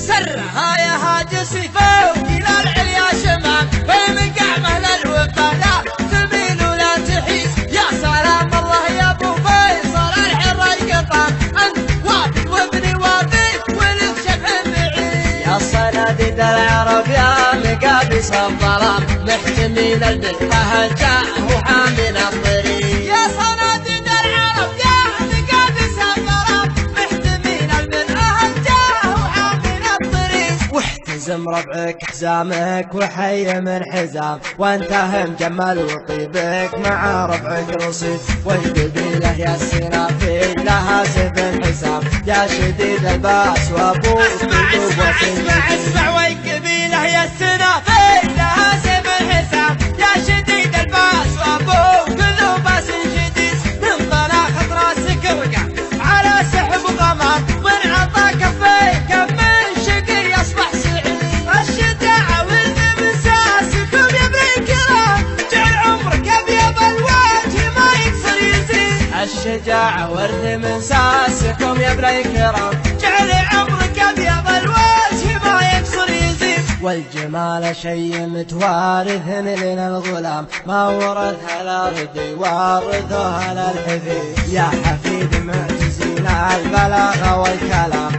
سرها يا هاجسي فوق إلى العليا شمال فمقع مهل الوفاء سبيل ولا تحيد يا سلام الله يا ابو فيصل الحر القطان انت وافي وابني وافي ولد شبح بعيد يا صناديد العرب يا مقابس الظلام محتمين البدعة جاء وحامل الطريق يا صناديد العرب يا مقابس الظلام محتمين البدعة جاء وحامل الطريق واحتزم ربعك حزامك وحي من حزام وانت مجمل وطيبك مع ربعك رصيد والقبيلة يا السنافي لها سيف حسام يا شديد الباس وابوك اسمع والقبيلة يا السنافي لها سيف حسام يا شديد الباس وابوك ذو باس شديد من طلاقة راسك وقع على سحب غمار من عطا كفيك من شقي يصبح سعيد الشجاعة والمساسكم يا ابن الكرام جعل عمرك ابيض الوجه ما يقصر يزيد الشجاعة ورث من ساسكم يا ابن الكرام جعل عمرك ابيض الوجه ما يقصر يزيد والجمال شيء متوارث من الغلام ما ورثها الارض وارثها للحفيد يا حفيد معجزين البلاغة والكلام